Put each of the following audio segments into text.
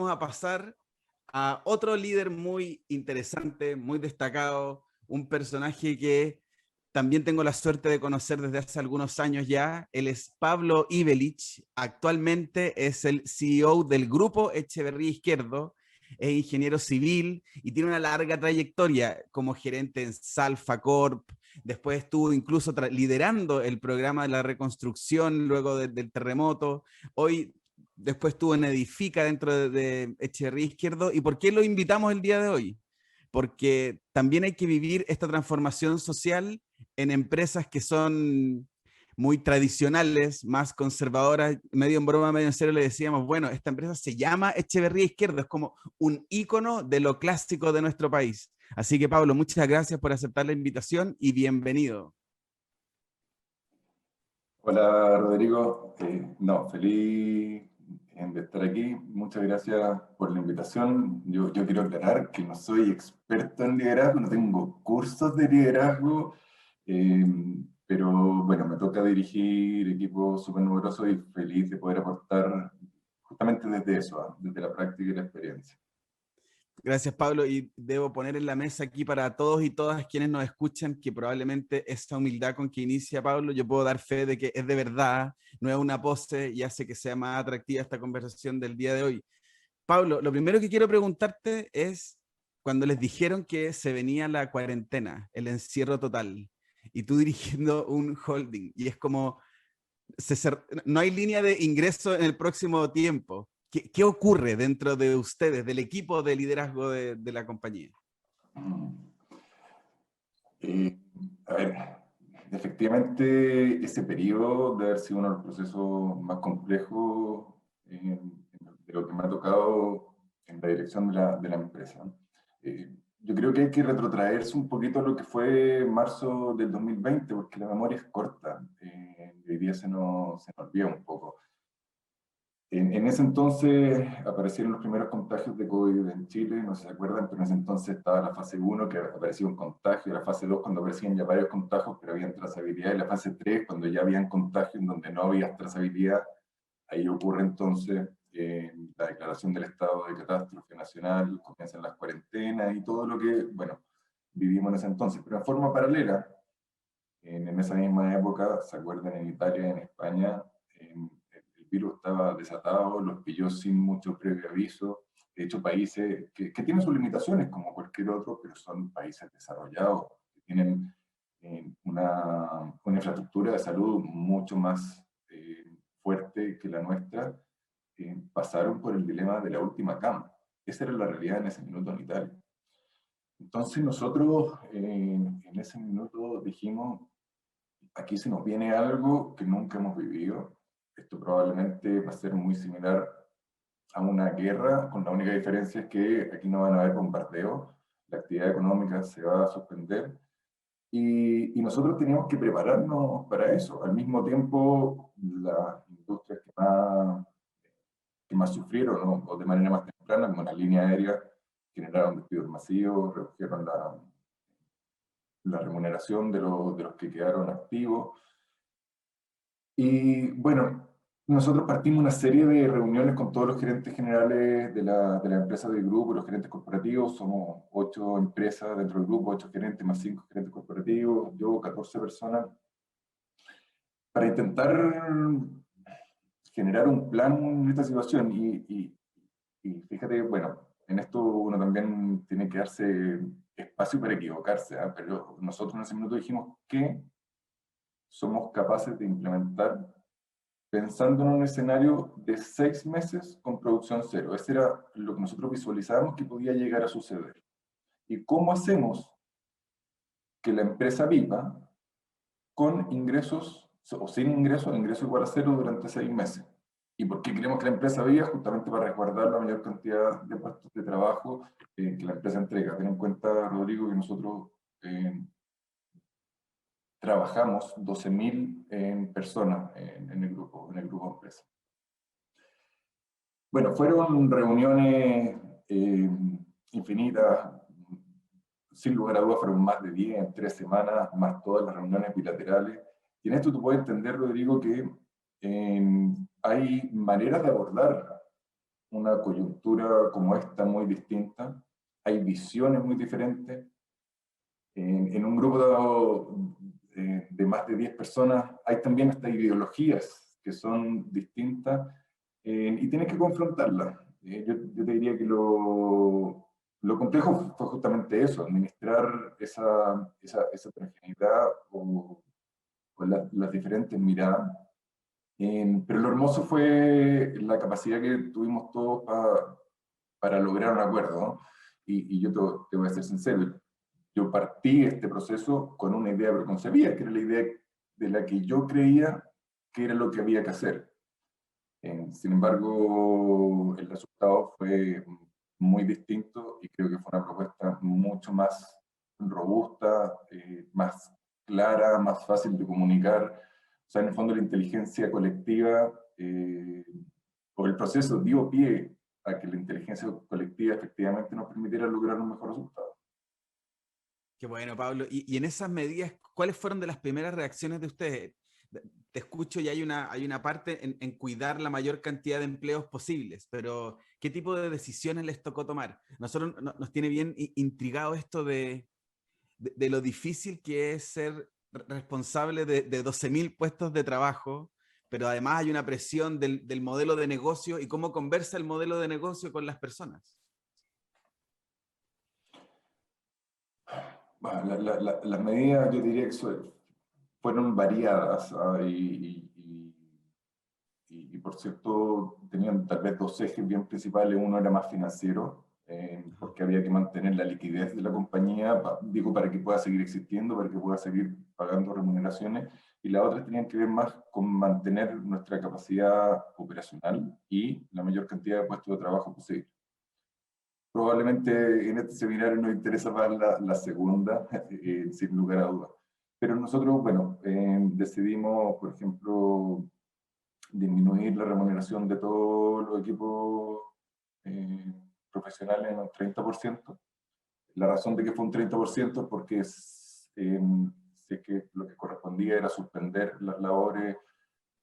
vamos a pasar a otro líder muy interesante, muy destacado, un personaje que también tengo la suerte de conocer desde hace algunos años ya. Él es Pablo Ibelich, actualmente es el CEO del grupo Echeverría Izquierdo, es ingeniero civil y tiene una larga trayectoria como gerente en Salfa Corp. Después estuvo incluso liderando el programa de la reconstrucción luego del terremoto. Hoy después estuvo en Edifica dentro de Echeverría Izquierdo. ¿Y por qué lo invitamos el día de hoy? Porque también hay que vivir esta transformación social en empresas que son muy tradicionales, más conservadoras, medio en broma, medio en serio le decíamos, bueno, esta empresa se llama Echeverría Izquierdo, es como un ícono de lo clásico de nuestro país. Así que Pablo, muchas gracias por aceptar la invitación y bienvenido. Hola Rodrigo, no, feliz de estar aquí. Muchas gracias por la invitación. Yo quiero aclarar que no soy experto en liderazgo, no tengo cursos de liderazgo, eh, pero bueno, me toca dirigir equipos súper numerosos y feliz de poder aportar justamente desde eso, desde la práctica y la experiencia. Gracias, Pablo, y debo poner en la mesa aquí para todos y todas quienes nos escuchan que probablemente esta humildad con que inicia Pablo, yo puedo dar fe de que es de verdad, no es una pose y hace que sea más atractiva esta conversación del día de hoy. Pablo, lo primero que quiero preguntarte es cuando les dijeron que se venía la cuarentena, el encierro total, y tú dirigiendo un holding, y es como, no hay línea de ingreso en el próximo tiempo. ¿Qué ocurre dentro de ustedes, del equipo de liderazgo de la compañía? Mm. Eh, a ver, efectivamente ese periodo debe haber sido uno de los procesos más complejos de lo que me ha tocado en la dirección de la empresa. Yo creo que hay que retrotraerse un poquito a lo que fue marzo del 2020, porque la memoria es corta, y hoy día se nos olvida un poco. En ese entonces aparecieron los primeros contagios de COVID en Chile, no sé si se acuerdan, pero en ese entonces estaba la fase 1, que aparecía un contagio, la fase 2 cuando aparecían ya varios contagios, pero había trazabilidad, y la fase 3 cuando ya habían contagios en donde no había trazabilidad. Ahí ocurre entonces la declaración del estado de catástrofe nacional, comienzan las cuarentenas y todo lo que, bueno, vivimos en ese entonces. Pero en forma paralela, en esa misma época, ¿se acuerdan? En Italia, en España, el virus estaba desatado, los pilló sin mucho previo aviso. De hecho, países que tienen sus limitaciones como cualquier otro, pero son países desarrollados, que tienen una infraestructura de salud mucho más fuerte que la nuestra, pasaron por el dilema de la última cama. Esa era la realidad en ese minuto en Italia. Entonces nosotros en ese minuto dijimos, aquí se nos viene algo que nunca hemos vivido. Esto probablemente va a ser muy similar a una guerra, con la única diferencia es que aquí no van a haber bombardeos, la actividad económica se va a suspender y nosotros teníamos que prepararnos para eso. Al mismo tiempo, las industrias que más sufrieron, ¿no? O de manera más temprana, como la línea aérea, generaron despidos masivos, redujeron la remuneración de los que quedaron activos. Y bueno, nosotros partimos una serie de reuniones con todos los gerentes generales de la empresa del grupo, los gerentes corporativos. Somos 8 empresas dentro del grupo, 8 gerentes más 5 gerentes corporativos, yo 14 personas, para intentar generar un plan en esta situación. Y fíjate, bueno, en esto uno también tiene que darse espacio para equivocarse, ¿eh? Pero nosotros en ese minuto dijimos que somos capaces de implementar pensando en un escenario de 6 meses con producción cero. Ese era lo que nosotros visualizábamos que podía llegar a suceder. ¿Y cómo hacemos que la empresa viva con ingresos o sin ingresos, ingresos igual a cero durante 6 meses? ¿Y por qué queremos que la empresa viva? Justamente para resguardar la mayor cantidad de puestos de trabajo que la empresa entrega. Ten en cuenta, Rodrigo, que nosotros trabajamos 12.000 personas en el grupo empresa. Bueno, fueron reuniones infinitas, sin lugar a dudas fueron más de 10 en 3 semanas, más todas las reuniones bilaterales. Y en esto tú puedes entender, Rodrigo, que hay maneras de abordar una coyuntura como esta muy distinta, hay visiones muy diferentes. En un grupo de más de 10 personas hay también hasta ideologías que son distintas y tienes que confrontarlas. Yo te diría que lo complejo fue justamente eso, administrar esa heterogeneidad o las diferentes miradas. Pero lo hermoso fue la capacidad que tuvimos todos para lograr un acuerdo, ¿no? Y yo te voy a ser sincero, yo partí este proceso con una idea preconcebida, que era la idea de la que yo creía que era lo que había que hacer. Sin embargo, el resultado fue muy distinto y creo que fue una propuesta mucho más robusta, más clara, más fácil de comunicar. O sea, en el fondo la inteligencia colectiva o el proceso dio pie a que la inteligencia colectiva efectivamente nos permitiera lograr un mejor resultado. Qué bueno, Pablo. Y en esas medidas, ¿cuáles fueron de las primeras reacciones de ustedes? Te escucho y hay una parte en cuidar la mayor cantidad de empleos posibles, pero ¿qué tipo de decisiones les tocó tomar? Nosotros nos tiene bien intrigado esto de lo difícil que es ser responsable de 12.000 puestos de trabajo, pero además hay una presión del modelo de negocio y cómo conversa el modelo de negocio con las personas. Bueno, las medidas yo diría que fueron variadas y por cierto tenían tal vez dos ejes bien principales. Uno era más financiero, porque había que mantener la liquidez de la compañía, digo, para que pueda seguir existiendo, para que pueda seguir pagando remuneraciones, y la otra tenían que ver más con mantener nuestra capacidad operacional y la mayor cantidad de puestos de trabajo posible. Probablemente en este seminario nos interesa más la segunda, sin lugar a dudas. Pero nosotros, bueno, decidimos, por ejemplo, disminuir la remuneración de todos los equipos profesionales en un 30%. La razón de que fue un 30% es porque sé que lo que correspondía era suspender las labores,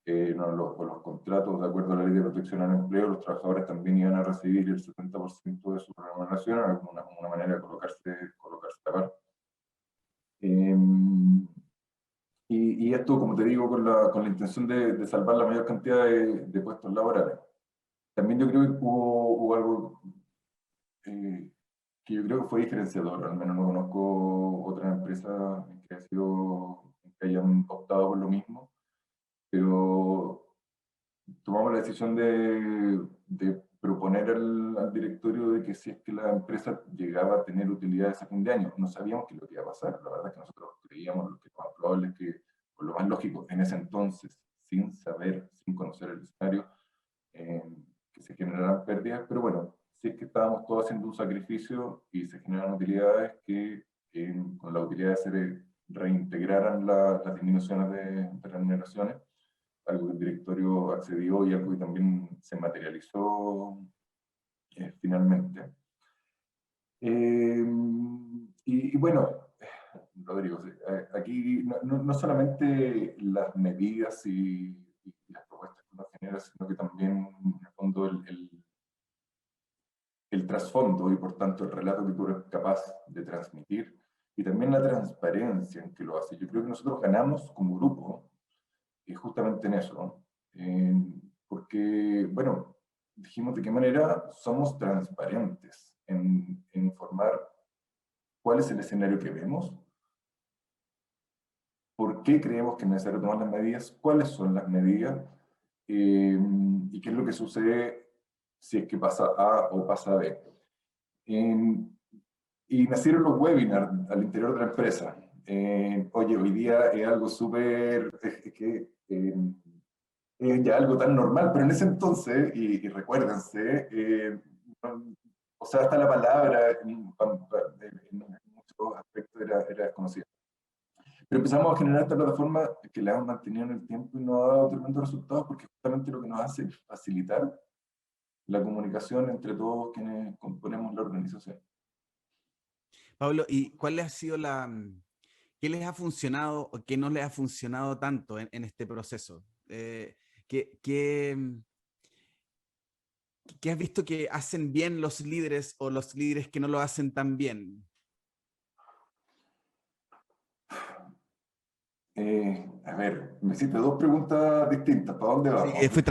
no, los contratos, de acuerdo a la ley de protección al empleo, los trabajadores también iban a recibir el 70% de su remuneración, era una manera de colocarse a la par. Y esto, como te digo, con la intención de salvar la mayor cantidad de puestos laborales. También yo creo que hubo algo que yo creo que fue diferenciador, al menos no conozco otra empresa que hayan optado por lo mismo, pero tomamos la decisión de proponer al directorio de que si es que la empresa llegaba a tener utilidades a fin de año, no sabíamos qué es lo que iba a pasar. La verdad es que nosotros creíamos lo que lo más probable es que, por lo más lógico, en ese entonces, sin saber, sin conocer el escenario, que se generaran pérdidas, pero bueno, si es que estábamos todos haciendo un sacrificio y se generan utilidades que con la utilidad se reintegraran las disminuciones de remuneraciones, algo que el directorio accedió y algo que también se materializó finalmente. Y bueno, Rodrigo, aquí no solamente las medidas y las propuestas que uno genera, sino que también, en el fondo, el trasfondo y por tanto el relato que tú eres capaz de transmitir y también la transparencia en que lo hace. Yo creo que nosotros ganamos como grupo justamente en eso, ¿no? Porque, bueno, dijimos de qué manera somos transparentes en informar cuál es el escenario que vemos, por qué creemos que es necesario tomar las medidas, cuáles son las medidas y qué es lo que sucede si es que pasa A o pasa B. Y nacieron los webinars al interior de la empresa. Oye, hoy día es algo súper, es ya algo tan normal, pero en ese entonces, y recuérdense, o sea, hasta la palabra en muchos aspectos era desconocida. Pero empezamos a generar esta plataforma que la hemos mantenido en el tiempo y nos ha dado tremendos resultados porque justamente lo que nos hace es facilitar la comunicación entre todos quienes componemos la organización. Pablo, ¿y cuál ha sido qué les ha funcionado o qué no les ha funcionado tanto en este proceso? ¿Qué, ¿Qué has visto que hacen bien los líderes o los líderes que no lo hacen tan bien? A ver, me hiciste dos preguntas distintas. ¿Para dónde Sí, vamos? fui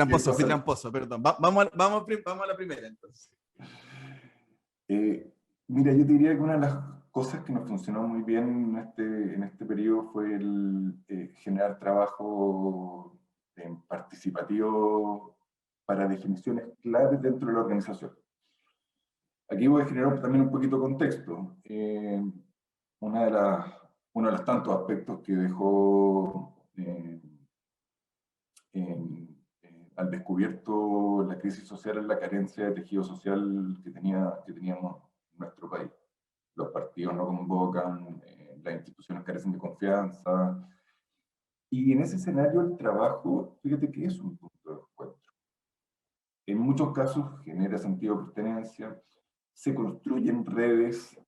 tramposo, perdón. Vamos a la primera entonces. Eh, Mira, yo te diría que una de las cosas que nos funcionó muy bien en este periodo fue el generar trabajo participativo para definiciones claves dentro de la organización. Aquí voy a generar también un poquito de contexto. Una de las, uno de los tantos aspectos que dejó al descubierto la crisis social es la carencia de tejido social que teníamos en nuestro país. Los partidos no convocan, las instituciones carecen de confianza. Y en ese escenario el trabajo, fíjate que es un punto de encuentro. En muchos casos genera sentido de pertenencia, se construyen redes,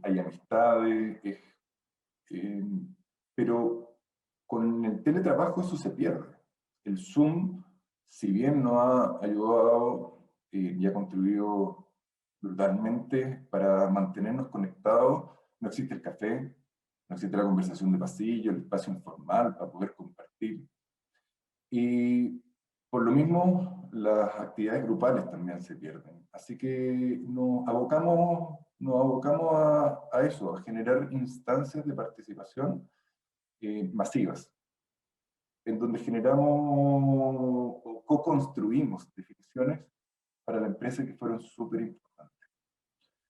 hay amistades, eh, pero con el teletrabajo eso se pierde. El Zoom, si bien nos ha ayudado y ha contribuido brutalmente para mantenernos conectados, no existe el café, no existe la conversación de pasillo, el espacio informal para poder compartir. Y por lo mismo, las actividades grupales también se pierden. Así que nos abocamos a eso, a generar instancias de participación masivas, en donde generamos o co-construimos definiciones para la empresa que fueron súper importantes.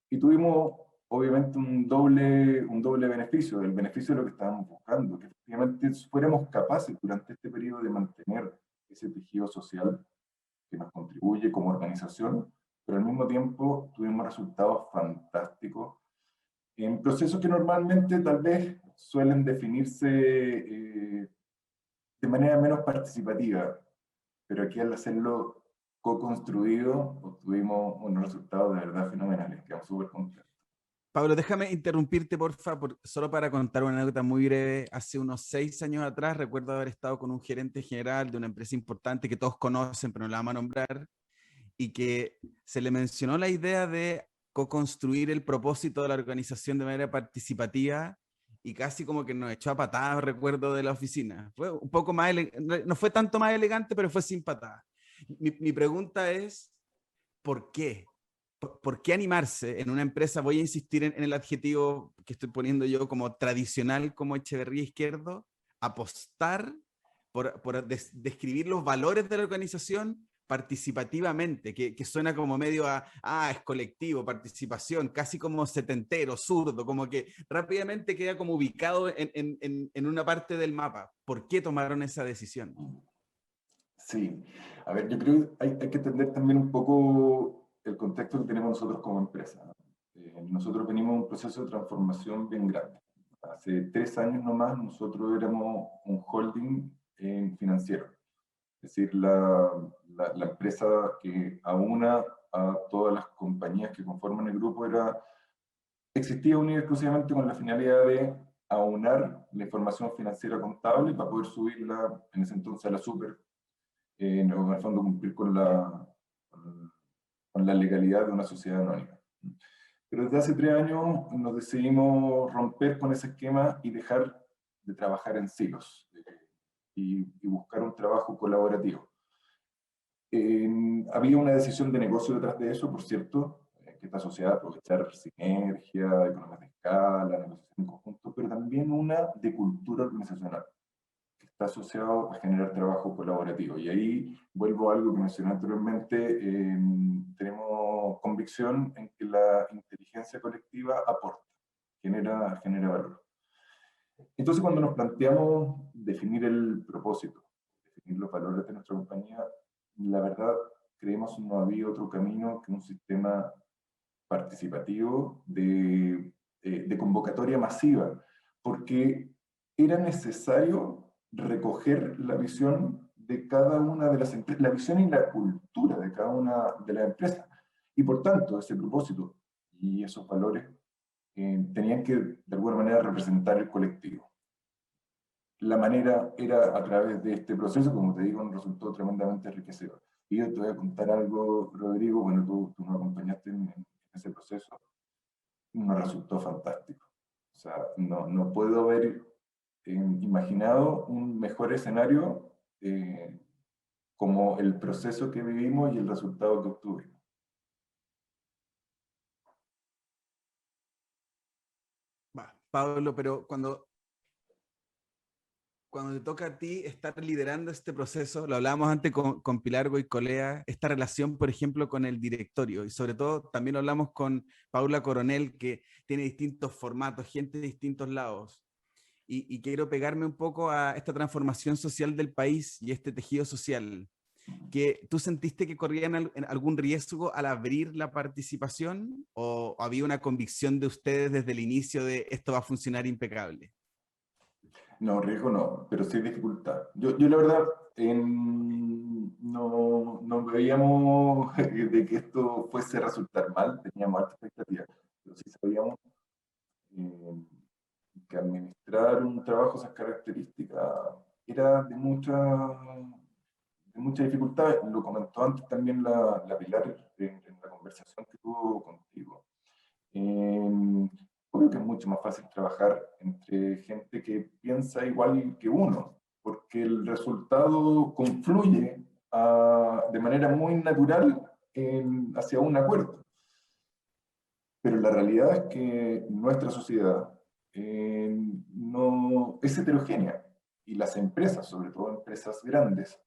Y tuvimos, obviamente, un doble beneficio, el beneficio de lo que estábamos buscando, que efectivamente fuéramos capaces durante este periodo de mantener ese tejido social que nos contribuye como organización, pero al mismo tiempo tuvimos resultados fantásticos en procesos que normalmente tal vez suelen definirse de manera menos participativa, pero aquí al hacerlo co-construido obtuvimos unos resultados de verdad fenomenales, quedamos súper contentos. Pablo, déjame interrumpirte, porfa, solo para contar una anécdota muy breve. Hace unos 6 años atrás recuerdo haber estado con un gerente general de una empresa importante que todos conocen, pero no la vamos a nombrar, y que se le mencionó la idea de co-construir el propósito de la organización de manera participativa y casi como que nos echó a patadas, recuerdo, de la oficina. Fue un poco más, no fue tanto más elegante, pero fue sin patadas. Mi pregunta es, ¿por qué? ¿Por qué animarse en una empresa? Voy a insistir en el adjetivo que estoy poniendo yo como tradicional, como Echeverría Izquierdo, apostar por describir los valores de la organización participativamente, que suena como medio es colectivo, participación, casi como setentero, zurdo, como que rápidamente queda como ubicado en una parte del mapa. ¿Por qué tomaron esa decisión? Sí, a ver, yo creo que hay que entender también un poco el contexto que tenemos nosotros como empresa. Nosotros venimos de un proceso de transformación bien grande. Hace 3 años nomás nosotros éramos un holding financiero, es decir, la empresa que aúna a todas las compañías que conforman el grupo existía única y exclusivamente con la finalidad de aunar la información financiera contable para poder subirla en ese entonces a la super, en el fondo cumplir con la legalidad de una sociedad anónima. Pero desde hace 3 años nos decidimos romper con ese esquema y dejar de trabajar en silos y buscar un trabajo colaborativo. Había una decisión de negocio detrás de eso, por cierto, que está asociada a aprovechar sinergia, economías de escala, negociación en conjunto, pero también una de cultura organizacional, que está asociado a generar trabajo colaborativo. Y ahí vuelvo a algo que mencioné anteriormente, tenemos convicción en que la inteligencia colectiva aporta, genera valor. Entonces, cuando nos planteamos definir el propósito, definir los valores de nuestra compañía, la verdad, creemos que no había otro camino que un sistema participativo de convocatoria masiva, porque era necesario recoger la visión de cada una de las empresas, la visión y la cultura de cada una de las empresas. Y por tanto, ese propósito y esos valores tenían que, de alguna manera, representar el colectivo. La manera era a través de este proceso, como te digo, nos resultó tremendamente enriquecedor. Y yo te voy a contar algo, Rodrigo, bueno, tú nos acompañaste en ese proceso, nos resultó fantástico. O sea, no puedo haber imaginado un mejor escenario como el proceso que vivimos y el resultado que obtuvimos. Pablo, pero cuando te toca a ti estar liderando este proceso, lo hablábamos antes con Pilar Goicolea, esta relación, por ejemplo, con el directorio, y sobre todo también lo hablamos con Paula Coronel, que tiene distintos formatos, gente de distintos lados, y quiero pegarme un poco a esta transformación social del país y este tejido social, que tú sentiste que corrían algún riesgo al abrir la participación, o había una convicción de ustedes desde el inicio de esto va a funcionar impecable. No, riesgo no, pero sí dificultad. Yo la verdad, no veíamos de que esto fuese a resultar mal, teníamos alta expectativa, pero sí sabíamos eh, que administrar un trabajo de esas características era de mucha dificultad. Lo comentó antes también la Pilar en la conversación que tuvo contigo. Obvio que es mucho más fácil trabajar entre gente que piensa igual que uno, porque el resultado confluye de manera muy natural hacia un acuerdo. Pero la realidad es que nuestra sociedad no es heterogénea y las empresas, sobre todo empresas grandes,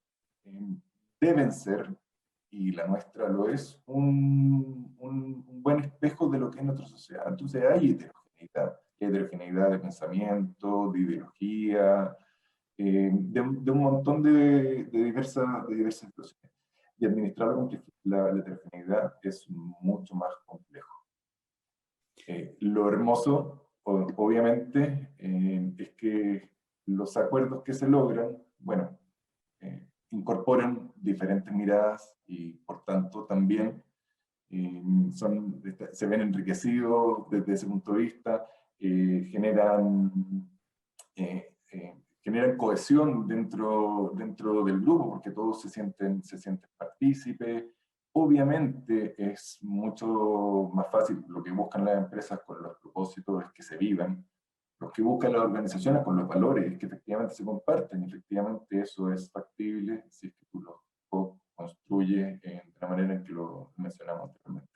eh, deben ser, y la nuestra lo es, un buen espejo de lo que es nuestra sociedad. Entonces hay heterogeneidad de pensamiento, de ideología, de un montón de diversas situaciones. Y administrar la heterogeneidad es mucho más complejo. Lo hermoso, obviamente, es que los acuerdos que se logran, bueno, incorporan diferentes miradas y por tanto también se ven enriquecidos desde ese punto de vista, generan cohesión dentro del grupo porque todos se sienten partícipes. Obviamente es mucho más fácil, lo que buscan las empresas con los propósitos es que se vivan, lo que buscan las organizaciones con los valores es que efectivamente se comparten, efectivamente eso es factible si es que tú lo construyes de la manera en que lo mencionamos anteriormente.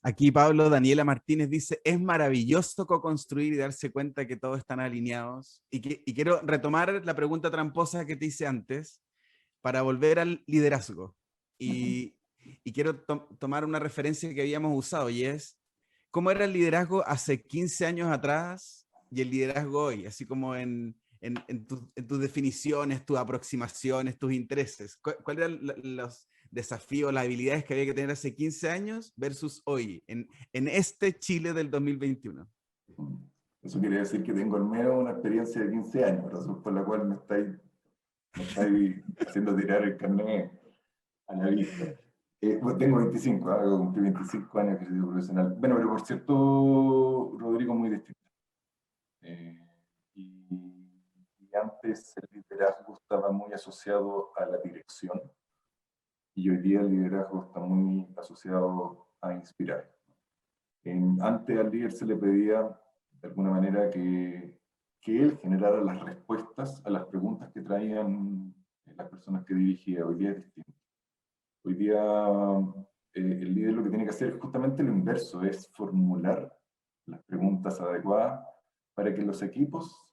Aquí Pablo Daniela Martínez dice, es maravilloso co-construir y darse cuenta que todos están alineados. Y quiero retomar la pregunta tramposa que te hice antes para volver al liderazgo. Y quiero tomar una referencia que habíamos usado y es, ¿cómo era el liderazgo hace 15 años atrás y el liderazgo hoy? Así como en tus definiciones, tus aproximaciones, tus intereses. ¿Cuáles eran los desafíos, las habilidades que había que tener hace 15 años versus hoy, en este Chile del 2021? Eso quiere decir que tengo al menos una experiencia de 15 años, razón por la cual me estáis haciendo tirar el carnet a la vista. Pues tengo 25, cumplí 25 años que soy profesional. Bueno, pero por cierto, Rodrigo, muy distinto. Eh, y, y antes el liderazgo estaba muy asociado a la dirección y hoy día el liderazgo está muy asociado a inspirar. Antes al líder se le pedía, de alguna manera, que él generara las respuestas a las preguntas que traían las personas que dirigía. Hoy día es distinto. Hoy día el líder lo que tiene que hacer es justamente lo inverso, es formular las preguntas adecuadas para que los equipos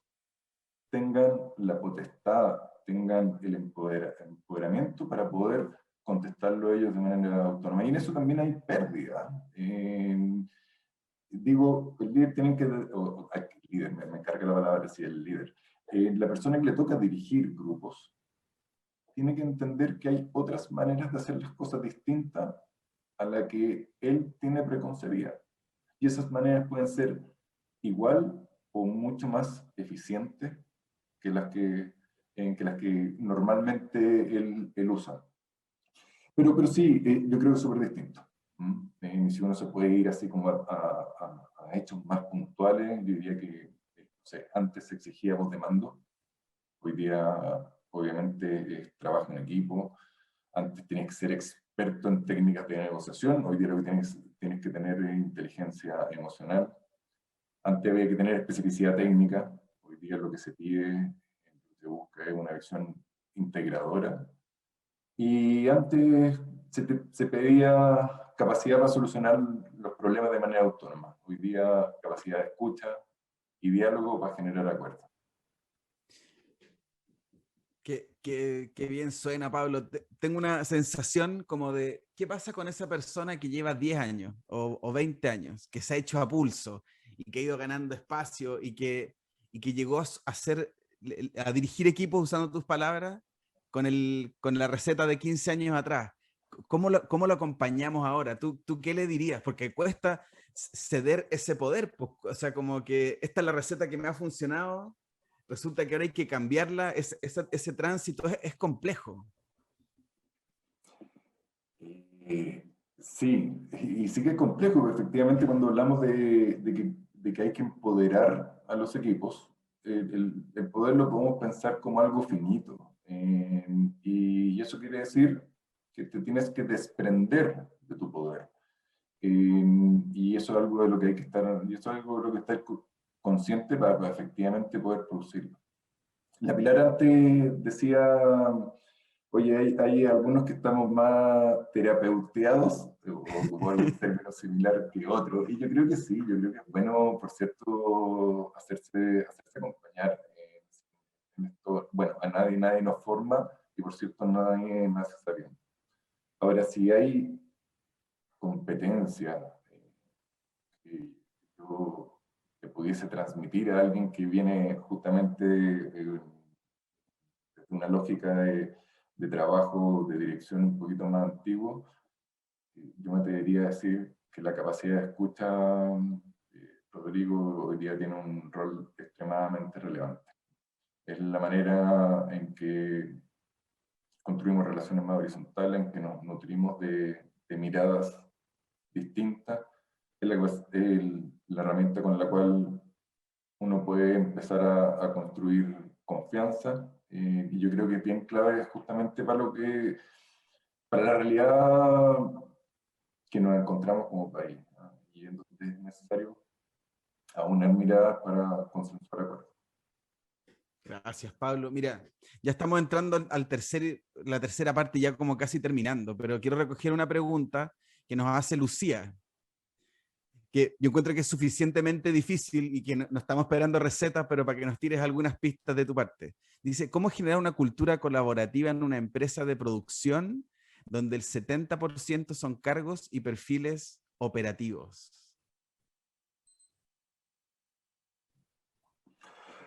tengan la potestad, tengan el empoderamiento para poder contestarlo ellos de manera autónoma. Y en eso también hay pérdida. Digo, el líder tiene que, el líder, me encarga la palabra, sí, el líder. La persona que le toca dirigir grupos tiene que entender que hay otras maneras de hacer las cosas distintas a la que él tiene preconcebida. Y esas maneras pueden ser igual o mucho más eficientes que las que normalmente él usa. Pero sí, yo creo que es súper distinto. Si uno se puede ir así como a hechos más puntuales, yo diría que no sé, antes exigíamos de mando, hoy día obviamente es trabajo en equipo, Antes tenías que ser experto en técnicas de negociación, hoy día lo que tienes que tener es inteligencia emocional. Antes había que tener especificidad técnica, hoy día lo que se pide, lo que se busca es una visión integradora. Y antes se pedía capacidad para solucionar los problemas de manera autónoma. Hoy día capacidad de escucha y diálogo para generar acuerdos. Qué bien suena, Pablo. Tengo una sensación como de, ¿qué pasa con esa persona que lleva 10 años o 20 años, que se ha hecho a pulso y que ha ido ganando espacio y que llegó a dirigir equipos usando tus palabras con la receta de 15 años atrás? ¿Cómo lo acompañamos ahora? ¿Tú qué le dirías? Porque cuesta ceder ese poder, pues, o sea, como que esta es la receta que me ha funcionado, resulta que ahora hay que cambiarla, ese tránsito es complejo. Sí, y sí que es complejo, efectivamente, cuando hablamos de que hay que empoderar a los equipos, el poder lo podemos pensar como algo finito. Y eso quiere decir que te tienes que desprender de tu poder. Y eso es algo de lo que hay que estar, y eso es algo de lo que estar consciente para efectivamente poder producirlo. La Pilar antes decía, oye, hay algunos que estamos más terapeuteados, o ocupó algún término similar que otro, y yo creo que sí, yo creo que es bueno, por cierto, hacerse acompañar en esto. Bueno, nadie nos forma, y por cierto, nadie nace sabiendo. Ahora, si hay competencia que yo que pudiese transmitir a alguien que viene justamente desde una lógica de trabajo, de dirección un poquito más antiguo, yo me atrevería a decir que la capacidad de escucha, Rodrigo hoy día tiene un rol extremadamente relevante. Es la manera en que construimos relaciones más horizontales, en que nos nutrimos de miradas distintas. Es la herramienta con la cual uno puede empezar a construir confianza, y yo creo que es bien clave justamente para la realidad que nos encontramos como país, ¿no? Y en donde es necesario aunar miradas para consensuar acuerdos. Gracias, Pablo. Mira, ya estamos entrando la tercera parte, ya como casi terminando, pero quiero recoger una pregunta que nos hace Lucía, que yo encuentro que es suficientemente difícil y que no estamos esperando recetas, pero para que nos tires algunas pistas de tu parte. Dice, ¿cómo generar una cultura colaborativa en una empresa de producción donde el 70% son cargos y perfiles operativos?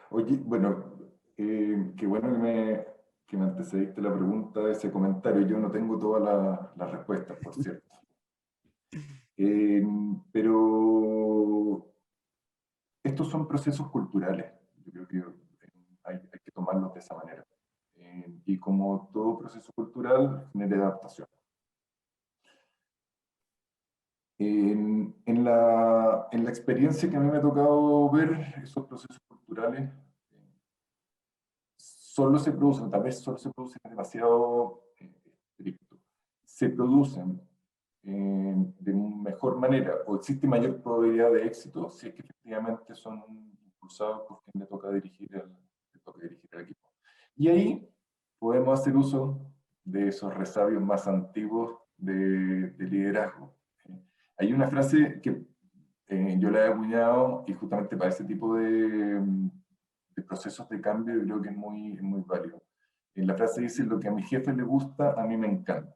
Oye, bueno, qué bueno que me antecediste la pregunta de ese comentario. Yo no tengo todas las respuestas, por cierto. Eh, pero estos son procesos culturales. Yo creo que hay que tomarlos de esa manera. Y como todo proceso cultural, genera adaptación. En la experiencia que a mí me ha tocado ver, esos procesos culturales solo se producen, tal vez solo se producen demasiado estricto, se producen de mejor manera o existe mayor probabilidad de éxito si es que efectivamente son impulsados por quien le toca dirigir el equipo. Y ahí podemos hacer uso de esos resabios más antiguos de liderazgo. Hay una frase que yo la he acuñado y justamente para ese tipo de procesos de cambio yo creo que es muy válido. La frase dice, lo que a mi jefe le gusta, a mí me encanta.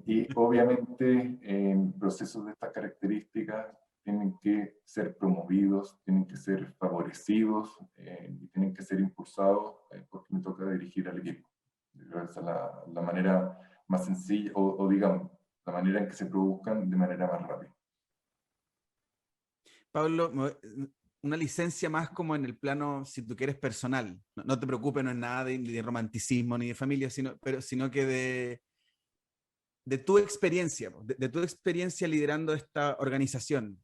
Y obviamente en procesos de estas características tienen que ser promovidos, tienen que ser favorecidos y tienen que ser impulsados porque me toca dirigir al equipo. Esa es la manera más sencilla, o digamos, la manera en que se produzcan de manera más rápida. Pablo, una licencia más como en el plano, si tú quieres, personal. No te preocupes, no es nada de romanticismo ni de familia, sino que de tu experiencia, de tu experiencia liderando esta organización.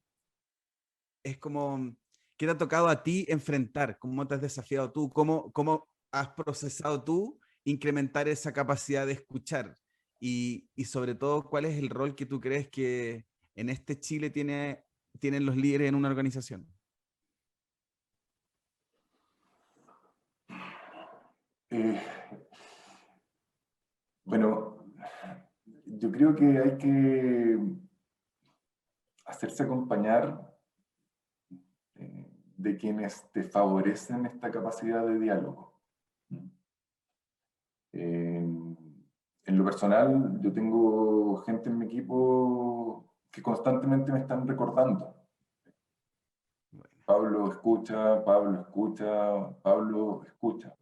Es como, ¿qué te ha tocado a ti enfrentar? ¿Cómo te has desafiado tú? ¿Cómo has procesado tú incrementar esa capacidad de escuchar? Y sobre todo, ¿cuál es el rol que tú crees que en este Chile tienen los líderes en una organización? Eh, bueno, yo creo que hay que hacerse acompañar de quienes te favorecen esta capacidad de diálogo. En lo personal, yo tengo gente en mi equipo que constantemente me están recordando. Bueno, Pablo escucha, Pablo escucha, Pablo escucha.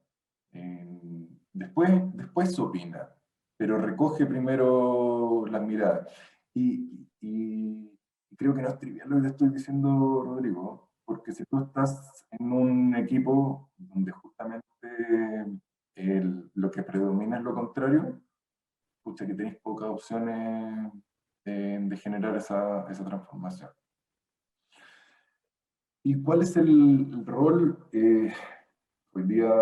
Después opina, pero recoge primero las miradas. Y creo que no es trivial lo que te estoy diciendo, Rodrigo, porque si tú estás en un equipo donde justamente lo que predomina es lo contrario, pucha que tenéis pocas opciones de generar esa transformación. ¿Y cuál es el rol hoy día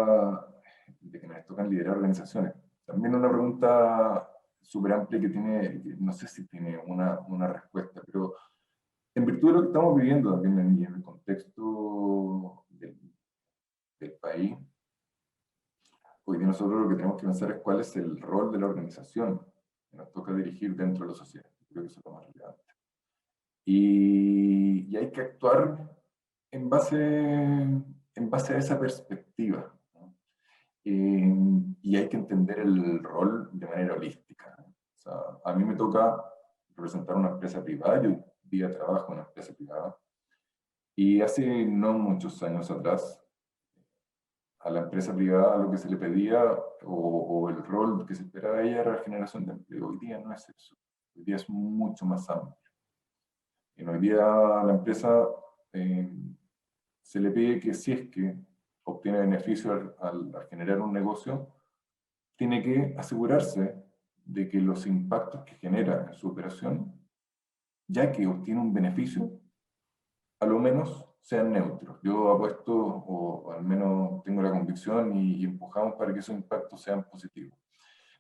de que nos tocan liderar organizaciones? También una pregunta súper amplia que no sé si tiene una respuesta, pero en virtud de lo que estamos viviendo también en el contexto del país, hoy día nosotros lo que tenemos que pensar es cuál es el rol de la organización que nos toca dirigir dentro de la sociedad. Creo que eso es lo más relevante. Y hay que actuar en base a esa perspectiva, ¿no? Y hay que entender el rol de manera holística, ¿no? O sea, a mí me toca representar una empresa privada, yo hoy día trabajo en una empresa privada, y hace no muchos años atrás, a la empresa privada lo que se le pedía o el rol que se esperaba de ella era la generación de empleo. Hoy día no es eso, hoy día es mucho más amplio. Y hoy día la empresa eh, se le pide que si es que obtiene beneficio al generar un negocio, tiene que asegurarse de que los impactos que genera en su operación, ya que obtiene un beneficio, a lo menos sean neutros. Yo apuesto, o al menos tengo la convicción y empujamos para que esos impactos sean positivos.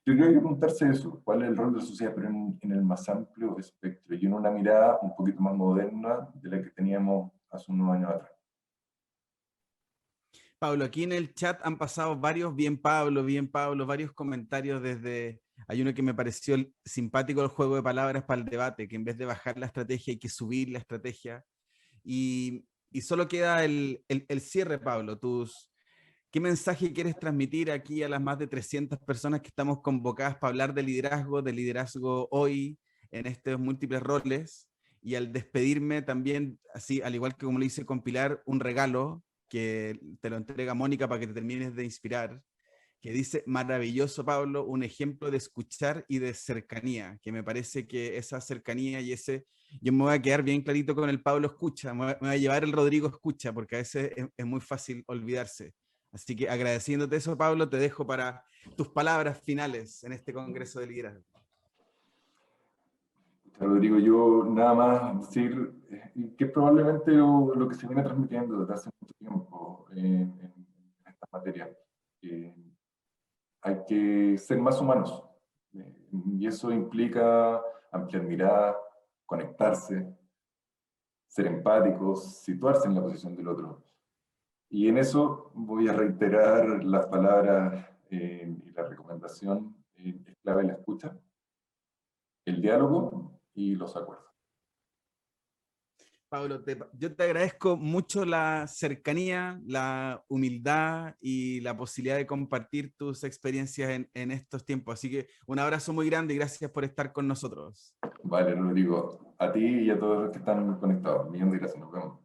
Yo creo que hay que preguntarse eso, cuál es el rol de la sociedad, pero en el más amplio espectro y en una mirada un poquito más moderna de la que teníamos hace unos años atrás. Pablo, aquí en el chat han pasado bien Pablo, varios comentarios desde, hay uno que me pareció simpático el juego de palabras para el debate, que en vez de bajar la estrategia hay que subir la estrategia. Y solo queda el cierre, Pablo, ¿qué mensaje quieres transmitir aquí a las más de 300 personas que estamos convocadas para hablar de liderazgo hoy en estos múltiples roles? Y al despedirme también, así, al igual que como le hice con Pilar, un regalo que te lo entrega Mónica para que te termines de inspirar, que dice, maravilloso Pablo, un ejemplo de escuchar y de cercanía, que me parece que esa cercanía y yo me voy a quedar bien clarito con el Pablo escucha, me voy a llevar el Rodrigo escucha, porque a veces es muy fácil olvidarse. Así que agradeciéndote eso, Pablo, te dejo para tus palabras finales en este Congreso de Liderazgo. Rodrigo, yo nada más decir que probablemente lo que se viene transmitiendo desde hace mucho tiempo en esta materia. Eh, Hay que ser más humanos, y eso implica ampliar miradas, conectarse, ser empáticos, situarse en la posición del otro. Y en eso voy a reiterar las palabras y la recomendación, es clave la escucha, el diálogo y los acuerdos. Pablo, yo te agradezco mucho la cercanía, la humildad y la posibilidad de compartir tus experiencias en estos tiempos. Así que un abrazo muy grande y gracias por estar con nosotros. Vale, Rodrigo, a ti y a todos los que están conectados. Millón de gracias, nos vemos.